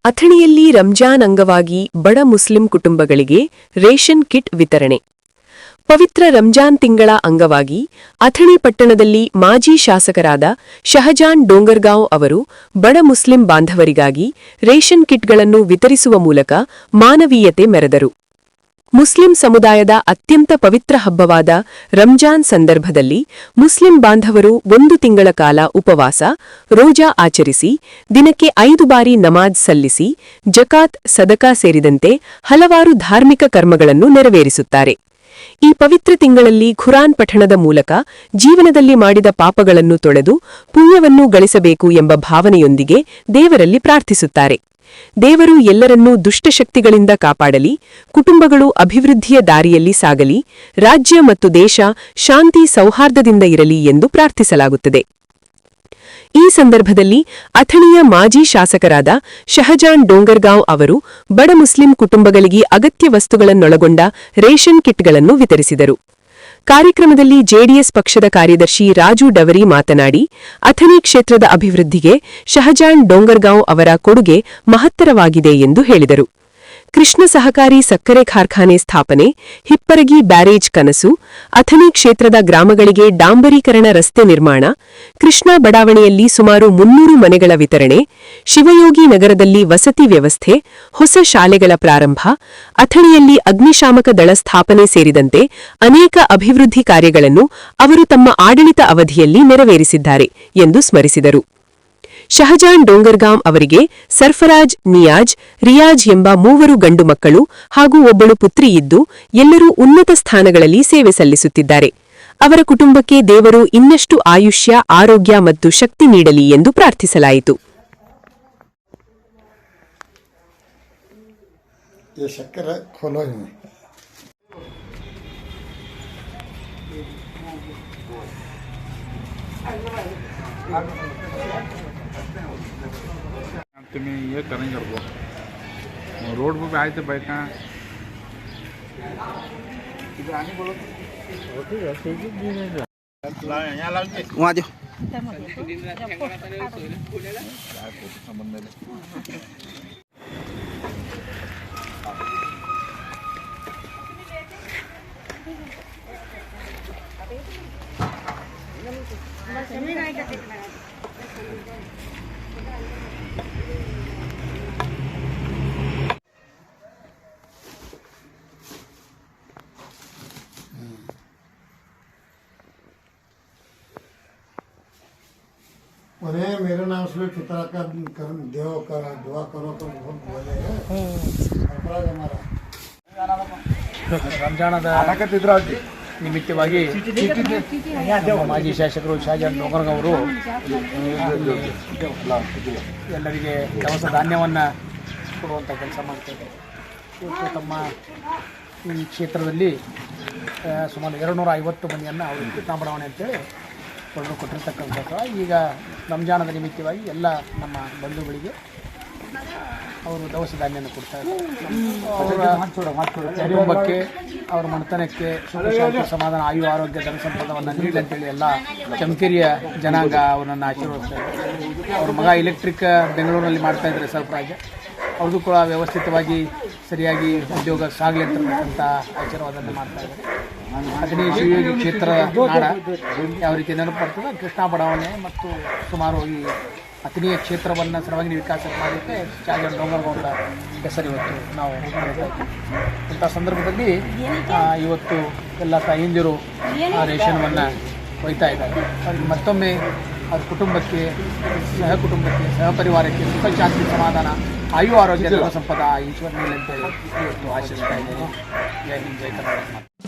ಅಥಣಿಯಲ್ಲಿ ರಂಜಾನ್ ಅಂಗವಾಗಿ ಬಡ ಮುಸ್ಲಿಂ ಕುಟುಂಬಗಳಿಗೆ ರೇಷನ್ ಕಿಟ್ ವಿತರಣೆ. ಪವಿತ್ರ ರಂಜಾನ್ ತಿಂಗಳ ಅಂಗವಾಗಿ ಅಥಣಿ ಪಟ್ಟಣದಲ್ಲಿ ಮಾಜಿ ಶಾಸಕರಾದ ಶಹಜಾನ್ ಡೋಂಗರ್ಗಾಂವ್ ಅವರು ಬಡ ಮುಸ್ಲಿಂ ಬಾಂಧವರಿಗಾಗಿ ರೇಷನ್ ಕಿಟ್ಗಳನ್ನು ವಿತರಿಸುವ ಮೂಲಕ ಮಾನವೀಯತೆ ಮೆರೆದರು. ಮುಸ್ಲಿಂ ಸಮುದಾಯದ ಅತ್ಯಂತ ಪವಿತ್ರ ಹಬ್ಬವಾದ ರಂಜಾನ್ ಸಂದರ್ಭದಲ್ಲಿ ಮುಸ್ಲಿಂ ಬಾಂಧವರು 1 ತಿಂಗಳ ಕಾಲ ಉಪವಾಸ, ರೋಜಾ ಆಚರಿಸಿ, ದಿನಕ್ಕೆ 5 ಬಾರಿ ನಮಾಜ್ ಸಲ್ಲಿಸಿ, ಜಕಾತ್, ಸದಕಾ ಸೇರಿದಂತೆ ಹಲವಾರು ಧಾರ್ಮಿಕ ಕರ್ಮಗಳನ್ನು ನೆರವೇರಿಸುತ್ತಾರೆ. ಈ ಪವಿತ್ರ ತಿಂಗಳಲ್ಲಿ ಖುರಾನ್ ಪಠಣದ ಮೂಲಕ ಜೀವನದಲ್ಲಿ ಮಾಡಿದ ಪಾಪಗಳನ್ನು ತೊಳೆದು ಪುಣ್ಯವನ್ನು ಗಳಿಸಬೇಕು ಎಂಬ ಭಾವನೆಯೊಂದಿಗೆ ದೇವರಲ್ಲಿ ಪ್ರಾರ್ಥಿಸುತ್ತಾರೆ. ದೇವರು ಎಲ್ಲರನ್ನೂ ದುಷ್ಟಶಕ್ತಿಗಳಿಂದ ಕಾಪಾಡಲಿ, ಕುಟುಂಬಗಳು ಅಭಿವೃದ್ಧಿಯ ದಾರಿಯಲ್ಲಿ ಸಾಗಲಿ, ರಾಜ್ಯ ಮತ್ತು ದೇಶ ಶಾಂತಿ ಸೌಹಾರ್ದದಿಂದ ಇರಲಿ ಎಂದು ಪ್ರಾರ್ಥಿಸಲಾಗುತ್ತದೆ. ಈ ಸಂದರ್ಭದಲ್ಲಿ ಅಥಣಿಯ ಮಾಜಿ ಶಾಸಕರಾದ ಶಹಜಾನ್ ಡೋಂಗರ್ಗಾಂವ್ ಅವರು ಬಡ ಮುಸ್ಲಿಂ ಕುಟುಂಬಗಳಿಗೆ ಅಗತ್ಯ ವಸ್ತುಗಳನ್ನೊಳಗೊಂಡ ರೇಷನ್ ಕಿಟ್ಗಳನ್ನು ವಿತರಿಸಿದರು. ಕಾರ್ಯಕ್ರಮದಲ್ಲಿ ಜೆಡಿಎಸ್ ಪಕ್ಷದ ಕಾರ್ಯದರ್ಶಿ ರಾಜು ಡವರಿ ಮಾತನಾಡಿ, ಅಥಣಿ ಕ್ಷೇತ್ರದ ಅಭಿವೃದ್ಧಿಗೆ ಶಹಜಾನ್ ಡೋಂಗರ್ಗಾಂವ್ ಅವರ ಕೊಡುಗೆ ಮಹತ್ತರವಾಗಿದೆ ಎಂದು ಹೇಳಿದರು. ಕೃಷ್ಣ ಸಹಕಾರಿ ಸಕ್ಕರೆ ಕಾರ್ಖಾನೆ ಸ್ಥಾಪನೆ, ಹಿಪ್ಪರಗಿ ಬ್ಯಾರೇಜ್ ಕನಸು, ಅಥಣಿ ಕ್ಷೇತ್ರದ ಗ್ರಾಮಗಳಿಗೆ ಡಾಂಬರೀಕರಣ ರಸ್ತೆ ನಿರ್ಮಾಣ, ಕೃಷ್ಣಾ ಬಡಾವಣೆಯಲ್ಲಿ ಸುಮಾರು 300 ಮನೆಗಳ ವಿತರಣೆ, ಶಿವಯೋಗಿ ನಗರದಲ್ಲಿ ವಸತಿ ವ್ಯವಸ್ಥೆ, ಹೊಸ ಶಾಲೆಗಳ ಪ್ರಾರಂಭ, ಅಥಣಿಯಲ್ಲಿ ಅಗ್ನಿಶಾಮಕ ದಳ ಸ್ಥಾಪನೆ ಸೇರಿದಂತೆ ಅನೇಕ ಅಭಿವೃದ್ಧಿ ಕಾರ್ಯಗಳನ್ನು ಅವರು ತಮ್ಮ ಆಡಳಿತ ಅವಧಿಯಲ್ಲಿ ನೆರವೇರಿಸಿದ್ದಾರೆ ಎಂದು ಸ್ಮರಿಸಿದರು. ಶಹಜಾನ್ ಡೋಂಗರ್ಗಾಂವ್ ಅವರಿಗೆ ಸರ್ಫರಾಜ್, ನಿಯಾಜ್, ರಿಯಾಜ್ ಎಂಬ 3 ಗಂಡು ಮಕ್ಕಳು ಹಾಗೂ ಒಬ್ಬಳು ಪುತ್ರಿಯಿದ್ದು ಎಲ್ಲರೂ ಉನ್ನತ ಸ್ಥಾನಗಳಲ್ಲಿ ಸೇವೆ ಸಲ್ಲಿಸುತ್ತಿದ್ದಾರೆ. ಅವರ ಕುಟುಂಬಕ್ಕೆ ದೇವರು ಇನ್ನಷ್ಟು ಆಯುಷ್ಯ, ಆರೋಗ್ಯ ಮತ್ತು ಶಕ್ತಿ ನೀಡಲಿ ಎಂದು ಪ್ರಾರ್ಥಿಸಲಾಯಿತು. तुम्हें ये करेंगे रोड पर आए थे बाइक वहाँ जो अरे मेरे नाम से फितरा का देव कर दुआ करो तो बहुत बोले हमारा ರಂಜಾನದ ನಿಮಿತ್ತವಾಗಿ ಮಾಜಿ ಶಾಸಕರು ಶಹಜಾನ್ ಡೋಂಗರ್ಗಾಂವ್ ಅವರು ಎಲ್ಲರಿಗೆ ದವಸ ಧಾನ್ಯವನ್ನು ಕೊಡುವಂಥ ಕೆಲಸ ಮಾಡ್ತಾಯಿದ್ದಾರೆ. ಇವತ್ತು ತಮ್ಮ ಈ ಕ್ಷೇತ್ರದಲ್ಲಿ ಸುಮಾರು 250 ಮಂದಿಯನ್ನು ಅವರು ಕೃಷ್ಣಾ ಬಡಾವಣೆ ಅಂತೇಳಿ ಕೊಟ್ಟಿರ್ತಕ್ಕಂಥದ್ದು. ಈಗ ರಂಜಾನದ ನಿಮಿತ್ತವಾಗಿ ಎಲ್ಲ ನಮ್ಮ ಬಂಧುಗಳಿಗೆ ಅವರು ದವಸ ಧಾನ್ಯವನ್ನು ಕೊಡ್ತಾರೆ. ಅವರ ಕುಟುಂಬಕ್ಕೆ, ಅವರ ಮನೆತನಕ್ಕೆ ಸುಖ ಶಾಂತಿ ಸಮಾಧಾನ ಆಯು ಆರೋಗ್ಯ ಧನ ಸಂಪದವನ್ನು ನೀಡಲಿ ಅಂತೇಳಿ ಎಲ್ಲ ಚಮಕೇರಿಯ ಜನಾಂಗ ಅವರನ್ನು ಆಶೀರ್ವದಿಸ್ತಾರೆ. ಅವ್ರ ಮಗ ಎಲೆಕ್ಟ್ರಿಕ್ ಬೆಂಗಳೂರಿನಲ್ಲಿ ಮಾಡ್ತಾಯಿದ್ದಾರೆ ಸರ್ಫರಾಜ್, ಅವ್ರದ್ದು ಕೂಡ ವ್ಯವಸ್ಥಿತವಾಗಿ ಸರಿಯಾಗಿ ಉದ್ಯೋಗ ಸಾಗಲಿ ಅಂತಕ್ಕಂಥ ಆಶೀರ್ವಾದವನ್ನು ಮಾಡ್ತಾಯಿದ್ದಾರೆ. ಅಥಣಿ ಶಿವಯೋಗಿ ಕ್ಷೇತ್ರ ನಾಡ ಯಾವ ರೀತಿ ನೆನಪು ಬರ್ತದೆ, ಕೃಷ್ಣಾ ಬಡಾವಣೆ ಮತ್ತು ಸುಮಾರು ಈ ಅಥಣಿಯ ಕ್ಷೇತ್ರವನ್ನು ಸರ್ವಾಂಗೀಣ ವಿಕಾಸ ಮಾಡಲಿಕ್ಕೆ ಶಹಜಾನ್ ಡೋಂಗರ್ಗಾಂವ್ ಹೆಸರು ಇವತ್ತು ನಾವು ಇಂಥ ಸಂದರ್ಭದಲ್ಲಿ ಇವತ್ತು ಎಲ್ಲ ತಾಯಂದಿರು ಆ ರೇಷನ್ವನ್ನು ಒಯ್ತಾ ಇದ್ದಾರೆ. ಅವ್ರಿಗೆ ಮತ್ತೊಮ್ಮೆ ಅವ್ರ ಕುಟುಂಬಕ್ಕೆ, ಸಹ ಪರಿವಾರಕ್ಕೆ ಸುಖ ಶಾಂತಿ ಸಮಾಧಾನ ಆಯು ಆರೋಗ್ಯ ಸಂಪದ ಈಶ್ವರ ಅಂತೇಳಿ ಇವತ್ತು ಆಶಿಸ್ತಾ ಇದ್ದೇನೆ. ಜೈ ಹಿಂದ್, ಜೈ ಕರ್ನಾಟಕ.